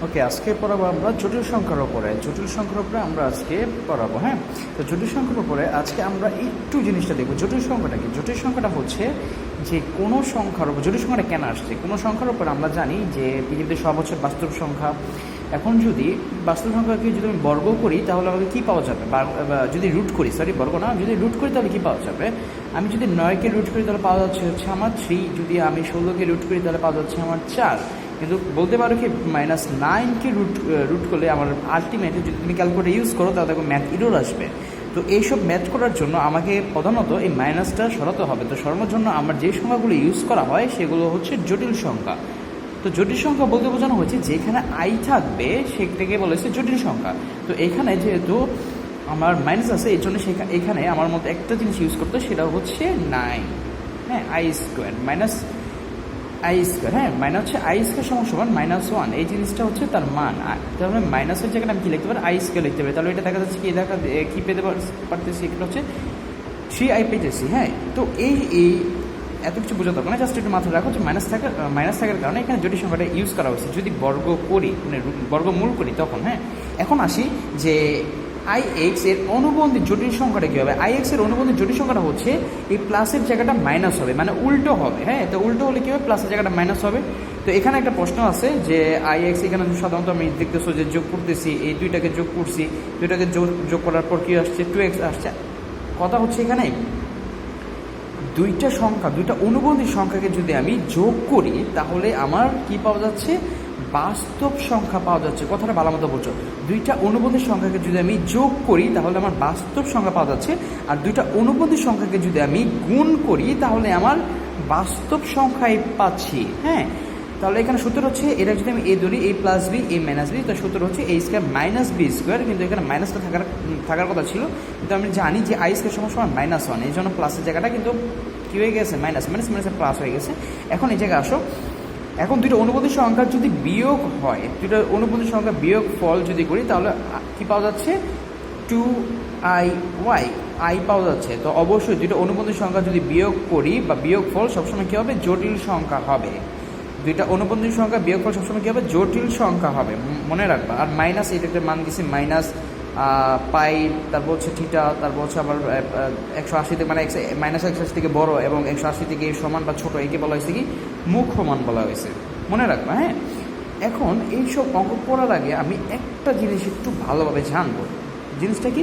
ওকে, আজকে পড়াবো আমরা জটিল সংখ্যার উপরে। জটিল সংখ্যার উপরে আমরা আজকে পড়াবো। হ্যাঁ, তো জটিল সংখ্যার উপরে আজকে আমরা একটু জিনিসটা দেখবো। জটিল সংখ্যাটা কি? জটিল সংখ্যাটা হচ্ছে যে কোনো সংখ্যার উপর, জটিল সংখ্যাটা কেন আসছে, কোনো সংখ্যার উপর আমরা জানি যে পৃথিবীতে সব হচ্ছে বাস্তব সংখ্যা। এখন যদি বাস্তব সংখ্যাকে যদি আমি বর্গ করি তাহলে আমাকে কী পাওয়া যাবে, বা যদি রুট করি, সরি বর্গ না, যদি রুট করি তাহলে কী পাওয়া যাবে? আমি যদি 9কে রুট করি তাহলে পাওয়া যাচ্ছে হচ্ছে আমার 3, যদি আমি 16কে রুট করি তাহলে পাওয়া যাচ্ছে আমার 4। কিন্তু বলতে পারো কি -9কে রুট করলে আমার আলটিমেটলি যদি তুমি ক্যালকুলেটর ইউজ করো তাহলে দেখো ম্যাথ ইরর আসবে। তো এইসব ম্যাথ করার জন্য আমাকে প্রধানত এই মাইনাসটা সরাতে হবে। তো সরানোর জন্য আমার যে সংখ্যাগুলো ইউজ করা হয় সেগুলো হচ্ছে জটিল সংখ্যা। তো জটিল সংখ্যা বলতে বোঝানো হয়েছে যেখানে আই থাকবে সেটাকে বলেছে জটিল সংখ্যা। তো এখানে যেহেতু আমার মাইনাস আছে এই জন্য এখানে আমার মধ্যে একটা জিনিস ইউজ করতে, সেটা হচ্ছে 9, হ্যাঁ, I square minus I square, হ্যাঁ, হচ্ছে আই স্কোয়ার সমান -1। এই জিনিসটা হচ্ছে তার মান। তাহলে মাইনাসের জায়গায় আমি কী লিখতে পারি? আই স্কোয়ার লিখতে পারি। তাহলে এটা দেখা যাচ্ছে কী পেতে পারতেছি, এখানে হচ্ছে 3i পেতেছি। হ্যাঁ, তো এই এত কিছু বোঝা দরকার না, জাস্ট একটু মাথায় রাখো যে মাইনাস থাকার কারণে এখানে জটিল সংখ্যাটা ইউজ করা হয়েছে। যদি বর্গ করি, মানে বর্গমূল করি তখন, হ্যাঁ, এখন আসি যে IX এর অনুবন্ধী জটিল সংখ্যাটা কী হবে? IX এর অনুবন্ধী জটিল সংখ্যাটা হচ্ছে এই প্লাসের জায়গাটা মাইনাস হবে, মানে উল্টো হবে। হ্যাঁ, তো উল্টো হলে কী হবে? প্লাসের জায়গাটা মাইনাস হবে। তো এখানে একটা প্রশ্ন আছে যে IX, এখানে সাধারণত আমি দেখতেছো যে যোগ করতেছি, এই দুইটাকে যোগ করছি, দুইটাকে যোগ করার পর কী আসছে? 2x আসছে। কথা হচ্ছে এখানে দুইটা অনুবন্ধী সংখ্যাকে যদি আমি যোগ করি তাহলে আমার কি পাওয়া যাচ্ছে? বাস্তব সংখ্যা পাওয়া যাচ্ছে। কথাটা ভালো মতো বলছো। দুইটা অনুবন্ধী সংখ্যাকে যদি আমি যোগ করি তাহলে আমার বাস্তব সংখ্যা পাওয়া যাচ্ছে, আর দুইটা অনুবন্ধী সংখ্যাকে যদি আমি গুণ করি তাহলে আমার বাস্তব সংখ্যাই পাচ্ছি। হ্যাঁ, তাহলে এখানে সূত্র হচ্ছে, এটা যদি আমি এ ধরি, এ প্লাস বি, এ মাইনাস বি, তো সূত্র হচ্ছে এ স্কোয়ার মাইনাস বি স্কোয়ার। কিন্তু এখানে মাইনাসটা থাকার কথা ছিল, কিন্তু আমি জানি যে আই স্কোয়ার সমান -1, এই জন্য প্লাসের জায়গাটা কিন্তু কী হয়ে গেছে? মাইনাসে প্লাস হয়ে গেছে। এখন এই জায়গায় আসো, এখন দুইটা অনুবন্ধী সংখ্যার যদি বিয়োগ হয়, দুইটা অনুবন্ধী সংখ্যা বিয়োগ ফল যদি করি তাহলে কী পাওয়া যাচ্ছে? 2iy, আই পাওয়া যাচ্ছে। তো অবশ্যই দুইটা অনুবন্ধী সংখ্যা যদি বিয়োগ করি বা বিয়োগ ফল সবসময় কী হবে? জটিল সংখ্যা হবে। দুইটা অনুবন্ধী সংখ্যা বিয়োগফল সবসময় কী হবে? জটিল সংখ্যা হবে, মনে রাখবা। আর মাইনাস, এটাকে মান দিছি মাইনাস পাই, তারপর হচ্ছে থিটা, তারপর হচ্ছে আবার 180 থেকে, মানে -180 থেকে বড় এবং 180 থেকে সমান বা ছোট, একে বলা হয়েছে কি? মুখ্য মান বলা হয়েছে, মনে রাখবা। হ্যাঁ, এখন এইসব অঙ্ক পড়ার আগে আমি একটা জিনিস একটু ভালোভাবে জানবো। জিনিসটা কি?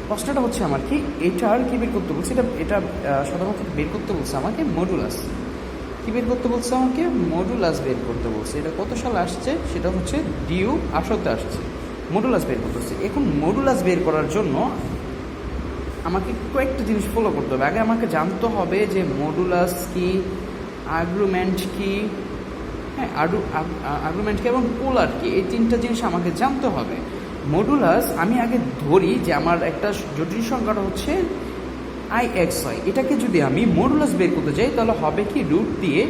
প্রশ্নটা হচ্ছে আমার কি, এটার কি বের করতে বলছে? এটা সাধারণত বের করতে বলছে আমাকে মডুলাস। কী বের করতে বলছে আমাকে? মডুলাস বের করতে বলছে। এটা কত সালে আসছে? সেটা হচ্ছে ডিউ 18তে আসছে। মডুলাস বের করতেছে। এখন মডুলাস বের করার জন্য আমাকে কয়েকটা জিনিস ফলো করতে হবে। আগে আমাকে জানতে হবে যে মডুলাস কি, আর্গুমেন্ট কি, হ্যাঁ, আর্গুমেন্ট কি এবং পোলার কি, এই তিনটা জিনিস আমাকে জানতে হবে। মডুলাস আমি আগে ধরি যে আমার একটা জটিল সংখ্যাটা হচ্ছে IX হয়। এটাকে যদি আমি মডুলাস বের করতে চাই তাহলে হবে কি? রুট দিয়ে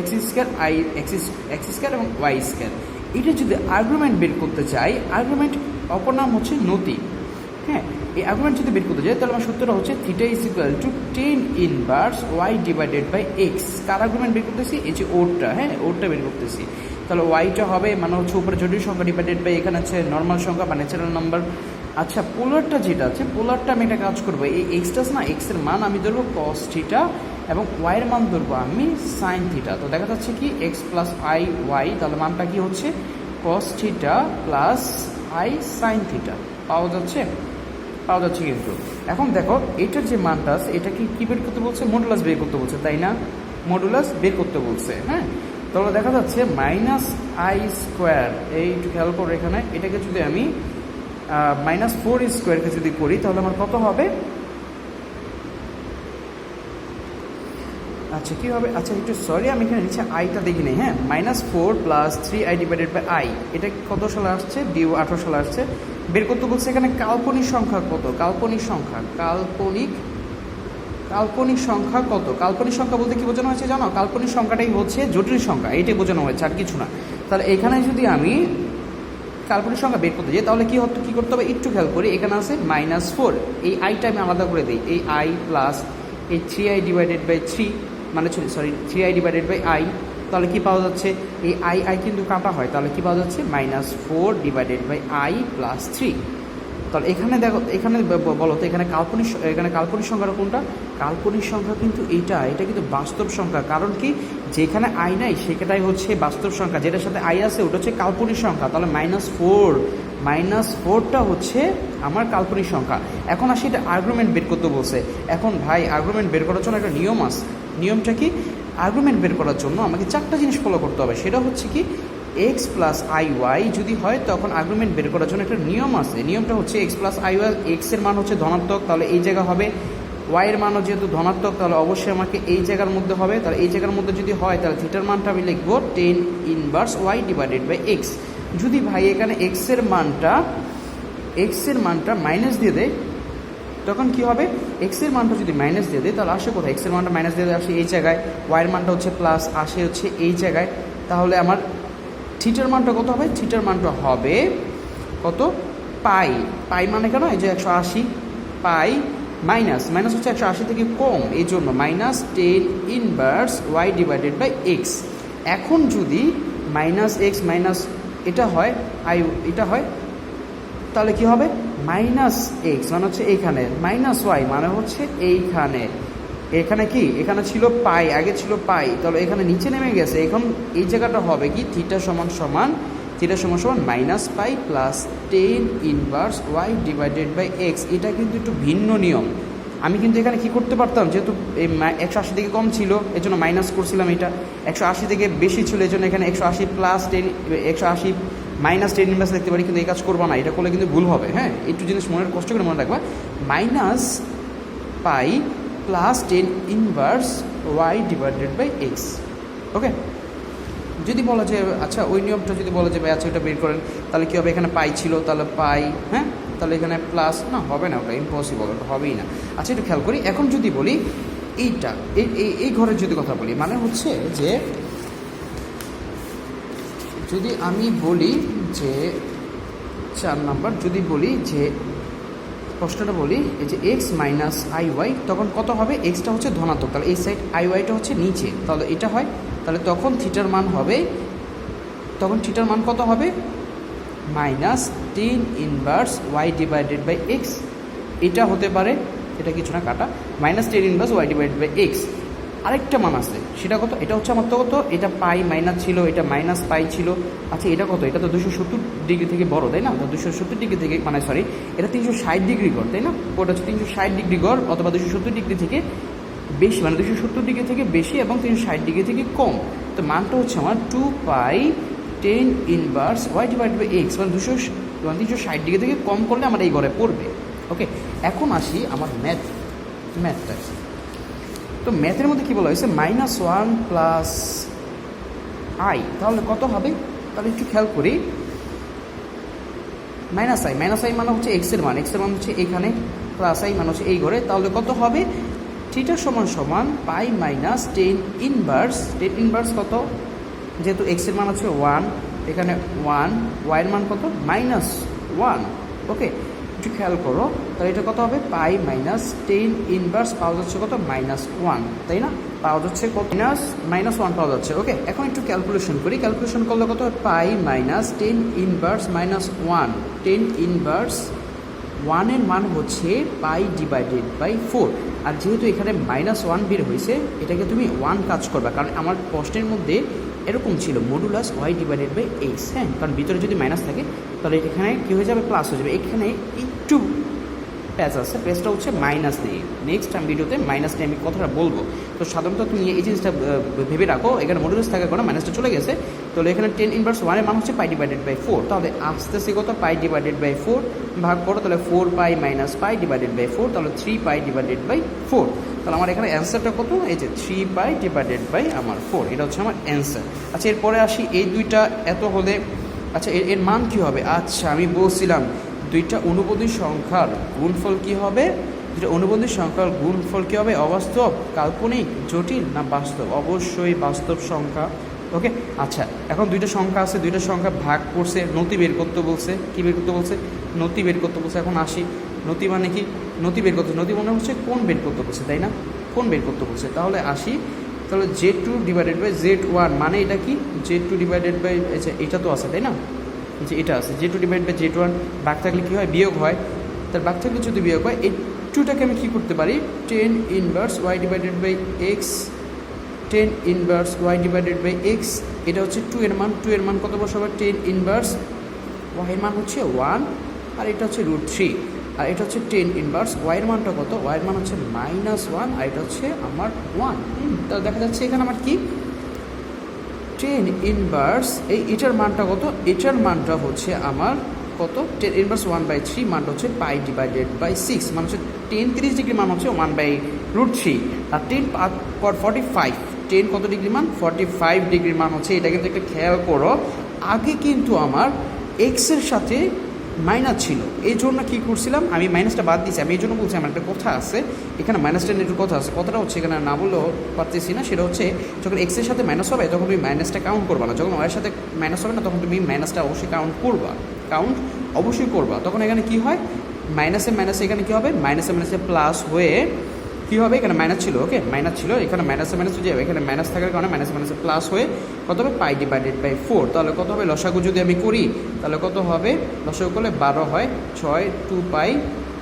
x স্কোয়ার এবং y স্কোয়ার। এটা যদি আর্গুমেন্ট বের করতে চাই, আর্গুমেন্ট অপর নাম হচ্ছে নতি। হ্যাঁ, এই আর্গুমেন্ট যদি বের করতে চাই তাহলে আমার সূত্রটা হচ্ছে theta is equal to tan inverse y divided by x। কার আর্গুমেন্ট বের করতেছি? এই যে ওরটা, হ্যাঁ, ওরটা বের করতেছি। তাহলে ওয়াইটা হবে মানে হচ্ছে উপরে জটিল সংখ্যা ডিভাইডেড বাই এখানে হচ্ছে নর্মাল সংখ্যা বা ন্যাচারাল নাম্বার। আচ্ছা, পোলারটা যেটা আছে, পোলারটা আমি একটা কাজ করবো, এই এক্সটা না, এক্সের মান আমি ধরবো কস থিটা এবং ওয়াইয়ের মান ধরবো আমি সাইন থিটা। তো দেখা যাচ্ছে কি এক্স প্লাস আই ওয়াই, তাহলে মানটা কি হচ্ছে? Cos theta plus i sine theta পাওয়া যাচ্ছে কিন্তু। এখন দেখো এটার যে মানটা আছে এটাকে কী বের করতে বলছে? মডুলাস বের করতে বলছে, তাই না? মডুলাস বের করতে বলছে। হ্যাঁ, তাহলে দেখা যাচ্ছে -i স্কোয়ার, এইটু খেয়াল করো এখানে, এটাকে যদি আমি -4 স্কোয়ারকে যদি করি তাহলে আমার কত হবে? আচ্ছা, কী হবে? আচ্ছা, একটু সরি, আমি এখানে নিচে আইটা দেখি নেই। হ্যাঁ, -4 plus 3i divided by I, এটা কত সালে আসছে? ডিউ 18 সালে আসছে। বের করতে বলছে এখানে কাল্পনিক সংখ্যা কত? কাল্পনিক সংখ্যা কত? কাল্পনিক সংখ্যা বলতে কী বোঝানো হয়েছে জানো? কাল্পনিক সংখ্যাটাই হচ্ছে জটিল সংখ্যা, এইটাই বোঝানো হয়েছে, আর কিছু না। তাহলে এখানে যদি আমি কাল্পনিক সংখ্যা বের করতে যাই তাহলে কী করতে হবে? একটু খেয়াল করি, এখানে আছে -4, এই আইটা আমি আলাদা করে দিই। এই আই প্লাস এই 3i ডিভাইডেড বাই 3, মানে sorry 3i divided by I, তাহলে কি পাওয়া যাচ্ছে, এই আই আই কিন্তু কাটা হয়, তাহলে কি পাওয়া যাচ্ছে -4 ডিভাইডেড বাই আই প্লাস 3। তাহলে এখানে দেখো, এখানে বলো তো এখানে কাল্পনিক সংখ্যাটা কোনটা? কাল্পনিক সংখ্যা কিন্তু এটা কিন্তু বাস্তব সংখ্যা। কারণ কি, যেখানে আই নাই সেটাই হচ্ছে বাস্তব সংখ্যা, যেটার সাথে আই আছে ওটা হচ্ছে কাল্পনিক সংখ্যা। তাহলে -4টা হচ্ছে আমার কাল্পনিক সংখ্যা। এখন আসি এটা আর্গুমেন্ট বের করতে বলছে। এখন ভাই আর্গুমেন্ট বের করার জন্য একটা নিয়ম আছে। নিয়মটা কি, আর্গুমেন্ট বের করার জন্য আমাকে 4টা জিনিস ফলো করতে হবে। সেটা হচ্ছে কি, এক্স প্লাস আই ওয়াই যদি হয় তখন আর্গুমেন্ট বের করার জন্য একটা নিয়ম আছে। নিয়মটা হচ্ছে এক্স প্লাস আই ওয়াই, এক্সের মান হচ্ছে ধনাত্মক, তাহলে এই জায়গা হবে। ওয়াইয়ের মানও যেহেতু ধনাত্মক, তাহলে অবশ্যই আমাকে এই জায়গার মধ্যে হবে। তাহলে এই জায়গার মধ্যে যদি হয় তাহলে থিটার মানটা আমি লিখবো 10 inverse y divided by x. যদি ভাই এখানে এক্সের মানটা মাইনাস দিয়ে দেয় তখন কি হবে, এক্সের মানটা যদি মাইনাস দিয়ে দেয় তাহলে আসে কোথায়, এক্সের মানটা মাইনাস দিয়ে আসে এই জায়গায়, ওয়াইয়ের মানটা হচ্ছে প্লাস আসে হচ্ছে এই জায়গায়। তাহলে আমার থিটার মানটা কত হবে, থিটার মানটা হবে কত, পাই মানে কেন, এই যে 180 পাই মাইনাস হচ্ছে 180 থেকে কম, এই জন্য -10 inverse y divided by x. এখন যদি -x মাইনাস এটা হয় এটা হয় তাহলে কি হবে, -x মানে হচ্ছে এইখানে, -y মানে হচ্ছে এইখানে। এখানে কি, এখানে ছিল পাই, আগে ছিল পাই, তাহলে এখানে নিচে নেমে গেছে। এখন এই জায়গাটা হবে কি, থিটা সমান সমান -pi plus 10 inverse y divided by x. এটা কিন্তু একটু ভিন্ন নিয়ম। আমি কিন্তু এখানে কি করতে পারতাম, যেহেতু এই 180 থেকে কম ছিল এই জন্য মাইনাস করছিলাম, এটা 180 থেকে বেশি ছিল এই জন্য এখানে 180 প্লাস 10 180 -10 ইনভার্স লিখতে পারি, কিন্তু এই কাজ করবো না, এটা করলে কিন্তু ভুল হবে। হ্যাঁ, একটু জিনিস কষ্ট করে মনে রাখবা, -pi plus 10 inverse y divided by x. Okay, যদি বলা যায় আচ্ছা ওই নিয়মটা যদি বলা যাবে আচ্ছা ওইটা বের করেন, তাহলে কী হবে, এখানে পাই ছিল তাহলে পাই, হ্যাঁ তাহলে এখানে প্লাস না হবে না, ওটা ইম্পসিবল, ওটা হবেই না। আচ্ছা একটু খেয়াল করি, এখন যদি বলি এইটা এই ঘরের যদি কথা বলি, মানে হচ্ছে যে যদি আমি বলি যে 4 নাম্বার, যদি বলি যে প্রশ্নটা বলি এই যে এক্স মাইনাস আই ওয়াই, তখন কত হবে, এক্সটা হচ্ছে ধনাত্মক, তাহলে এই সাইড আই ওয়াইটা হচ্ছে নিচে, তাহলে এটা হয়, তাহলে তখন থিটার মান হবে, তখন থিটার মান কত হবে, -10 inverse y divided by x. এটা হতে পারে, এটা কিছু না কাটা, -10 inverse y divided by x. আরেকটা মান আছে, সেটা কত, এটা হচ্ছে আমার তো কত, এটা পাই মাইনাস ছিল, এটা মাইনাস পাই ছিল। আচ্ছা এটা কত, এটা তো 270 ডিগ্রি থেকে বড়, তাই না, তো 270 ডিগ্রি থেকে মানে সরি এটা 360 ডিগ্রি গড়, তাই না, ওটা হচ্ছে 360 ডিগ্রি গড় অথবা 270 ডিগ্রি থেকে বেশি, মানে 270 ডিগ্রি থেকে বেশি এবং 360 ডিগ্রি থেকে কম। তো মানটা হচ্ছে আমার 2π 10 inverse y divide by x, মানে 360 ডিগ্রি থেকে কম করলে আমার এই ঘরে পড়বে। ওকে, এখন আসি আমার ম্যাথটা। তো ম্যাথের মধ্যে কী বলা হয়েছে, -1 প্লাস আই, তাহলে কত হবে, তাহলে একটু খেয়াল করি, -i মানে হচ্ছে এক্সের মান হচ্ছে এইখানে, প্লাস আই মানে হচ্ছে এই ঘরে, তাহলে কত হবে, থিটা সমান সমান পাই -10 ইনভার্স কত, যেহেতু এক্সের মান হচ্ছে 1, এখানে 1, ওয়াইয়ের মান কত -1। ওকে, একটু খেয়াল করো, তাহলে এটা কত হবে, পাই -10 ইনভার্স পাওয়া যাচ্ছে কত, -1, তাই না, পাওয়া যাচ্ছে কত, -1 পাওয়া যাচ্ছে। ওকে, এখন একটু ক্যালকুলেশন করি, ক্যালকুলেশন করলে কত, পাই -10 ইনভার্স -1, 10 ইনভার্স 1 এর মান হচ্ছে পাই ডিভাইডেড বাই 4। আর যেহেতু এখানে -1 বের হয়েছে, এটাকে তুমি 1 কাজ করবা, কারণ আমার প্রশ্নের মধ্যে এরকম ছিল modulus y divided by x. হ্যাঁ, কারণ ভিতরে যদি মাইনাস থাকে তাহলে এখানে কী হয়ে যাবে, প্লাস হয়ে যাবে। এখানে একটু প্যাচ আছে, প্যাচটা হচ্ছে মাইনাস নেই, নেক্সট টাইম ভিডিওতে মাইনাস নিয়ে আমি কথাটা বলবো। তো সাধারণত তুমি এই জিনিসটা ভেবে রাখো, এখানে মডুলাস থাকার কারণে মাইনাসটা চলে গেছে, তাহলে এখানে 10 ইনভার্স 1 এর মান হচ্ছে পাই ডিভাইডেড বাই 4, তাহলে আস্তে আস্তে কত, পাই ডিভাইডেড বাই 4 ভাগ করো, তাহলে 4 পাই মাইনাস পাই ডিভাইডেড বাই 4, তাহলে 3 পাই ডিভাইডেড বাই 4। তাহলে আমার এখানে অ্যান্সারটা কত, এই যে 3 পাই ডিভাইডেড বাই আমার 4, এটা হচ্ছে আমার অ্যান্সার। আচ্ছা এরপরে আসি, এই দুইটা এত হলে আচ্ছা এর মান কী হবে, আচ্ছা আমি বলছিলাম দুইটা অনুবন্ধী সংখ্যার গুণফল কী হবে, দুইটা অনুবন্ধী সংখ্যার গুণফল কী হবে, অবাস্তব, কাল্পনিক, জটিল না বাস্তব, অবশ্যই বাস্তব সংখ্যা। ওকে, আচ্ছা এখন দুইটা সংখ্যা আছে, দুইটা সংখ্যা ভাগ করছে, নতি বের করতে বলছে, কী বের করতে বলছে, নতি বের করতে বলছে। এখন আসি, নতি মানে কি, নতি বের করতে, নতি মনে হচ্ছে কোণ বের করতে বলছে, তাই না, কোণ বের করতে বলছে। তাহলে আসি, তাহলে Z2 ডিভাইডেড বাই Z1 মানে এটা কি Z2 ডিভাইডেড বাই, এটা তো আছে তাই না, যে এটা আছে Z2 ডিভাইড বাই Z1, ভাগ থাকলে কী হয় বিয়োগ হয়, তার ভাগ থাকলে যদি বিয়োগ হয় এই 2টাকে আমি কী করতে পারি tan inverse y divided by x, tan inverse y divided by x, এটা হচ্ছে 2 এর মান, 2 এর মান কত বসাবো tan ইনভার্স y এর মান হচ্ছে 1 আর এটা হচ্ছে √3 আর এটা হচ্ছে tan ইনভার্স y এর মানটা কত, y এর মান হচ্ছে -1 আর এটা হচ্ছে আমার 1। তাহলে দেখা যাচ্ছে এখানে আমার কি tan ইনভার্স এটার মানটা কত, এটার মানটা হচ্ছে আমার কত tan ইনভার্স 1/3 মানটা হচ্ছে পাই ডিভাইডেড বাই 6 মানে হচ্ছে tan 30 ডিগ্রি মান হচ্ছে 1/√3 আর tan 45 tan কত ডিগ্রি মান 45 ডিগ্রি মান হচ্ছে, এটা কিন্তু একটা খেয়াল করো আগে কিন্তু আমার এক্স এর সাথে মাইনাস ছিল, এই জন্য কী করছিলাম আমি মাইনাসটা বাদ দিয়েছি, আমি এই জন্য বলছি আমার একটা কথা আছে এখানে মাইনাসটা একটু কথা আছে, কথাটা হচ্ছে এখানে না বললেও পারতেছি না, সেটা হচ্ছে যখন এক্সের সাথে মাইনাস হবে তখন তুমি মাইনাসটা কাউন্ট করবা না, যখন ওয়াইয়ের সাথে মাইনাস হবে না তখন তুমি মাইনাসটা অবশ্যই কাউন্ট করবা, তখন এখানে কি হয় মাইনাসে এখানে কী হবে মাইনাসে প্লাস হয়ে কী হবে, এখানে মাইনাস ছিল, ওকে মাইনাস ছিল, এখানে মাইনাসে হয়ে যাবে, এখানে মাইনাস থাকার কারণে মাইনাসে প্লাস হয়ে কত হবে পাই ডিভাইডেড বাই 4, তাহলে কত হবে লসাগু যদি আমি করি তাহলে কত হবে, লসাগু করলে 12 হয়, 6 2 পাই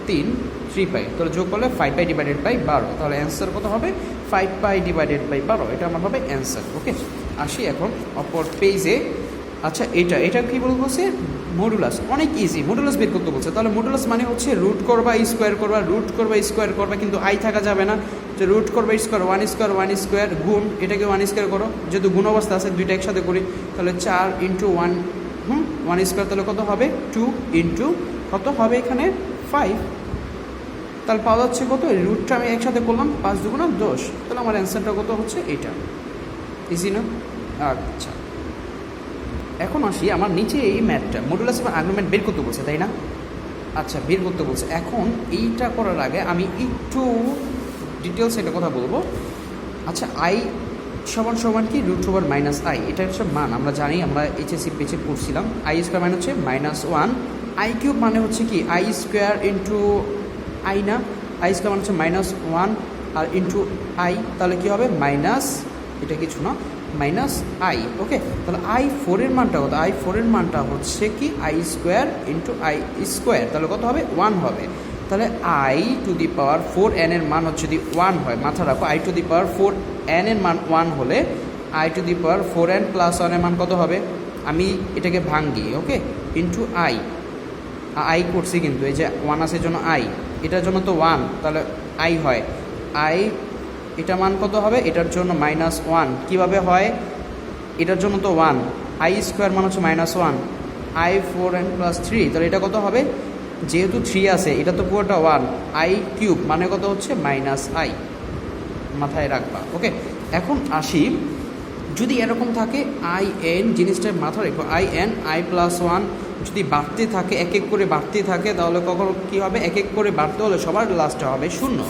3 3 পাই, তাহলে যোগ করলে 5 পাই ডিভাইডেড বাই 12, তাহলে অ্যান্সার কত হবে 5 পাই ডিভাইডেড বাই 12, এটা আমার হবে অ্যান্সার। ওকে আসি এখন অপর পেজে। আচ্ছা এটা কী বলছে মডুলাস, অনেক ইজি, মডুলাস বের করতে বলছে, তাহলে মডুলাস মানে হচ্ছে রুট করবা স্কোয়ার করবা কিন্তু আই থাকা যাবে না, যে রুট করবা স্কোয়ার 1 স্কোয়ার গুণ এটাকে 1 স্কোয়ার করো, যেহেতু গুণ অবস্থা আছে দুইটা একসাথে করি, তাহলে 4 × 1 স্কোয়ার, তাহলে কত হবে 2 × কত হবে এখানে 5, তাহলে পাওয়া যাচ্ছে কত, রুটটা আমি একসাথে করলাম 5 × 2 = 10, তাহলে আমার অ্যান্সারটা কত হচ্ছে এটা, ইজি না? আচ্ছা এখন আসি আমার নিচে এই ম্যাথটা মডুলাস এবং আর্গুমেন্ট বের করতে বলছে তাই না, আচ্ছা বের করতে বলছে। এখন এইটা করার আগে আমি একটু ডিটেলস একটা কথা বলবো। আচ্ছা আই সমান কি √/-i, এটা হচ্ছে মান আমরা জানি, আমরা এইচএসসি পেজে পড়ছিলাম, আই স্কোয়ার মানে হচ্ছে -1, আই কিউব মানে হচ্ছে কি আই স্কোয়ার ইন্টু আই না, আই স্কোয়ার মানে হচ্ছে -1 আর ইন্টু আই, তাহলে কী হবে মাইনাস, এটা কিছু না -i, ওকে তাহলে i4 এর মানটা কত, i4 এর মানটা হচ্ছে কি i square into i square, তাহলে কত হবে 1 হবে, তাহলে i⁴n এর মান হচ্ছে যদি 1 হয়, মাথা রাখো i⁴n এর মান 1 হলে i⁴n + 1 এর মান কত হবে, আমি এটাকে ভাঙ্গি, ওকে ইন্টু আই করছি কিন্তু এই যে 1 আছে জন্য i, এটার জন্য তো 1, তাহলে i হয় এটা মান কত হবে, এটার জন্য -1 কীভাবে হয়, এটার জন্য তো 1, i স্কোয়ার মান হচ্ছে -1, i4n + 3, তাহলে এটা কত হবে, যেহেতু 3 আছে এটা তো পুরোটা 1, i³ মানে কত হচ্ছে -i, মাথায় রাখবা। ওকে এখন আসি যদি এরকম থাকে in জিনিসটা মাথায় রেখো, in i+1 যদি বাড়তে থাকে এক এক করে বাড়তে থাকে, তাহলে কখনো কী হবে এক এক করে বাড়তে হলে সবার লাস্টে হবে 0,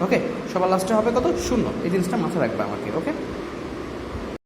ওকে সবার লাস্টে হবে কত 0, এই জিনিসটা মাথায় রাখবে আমাকে। ওকে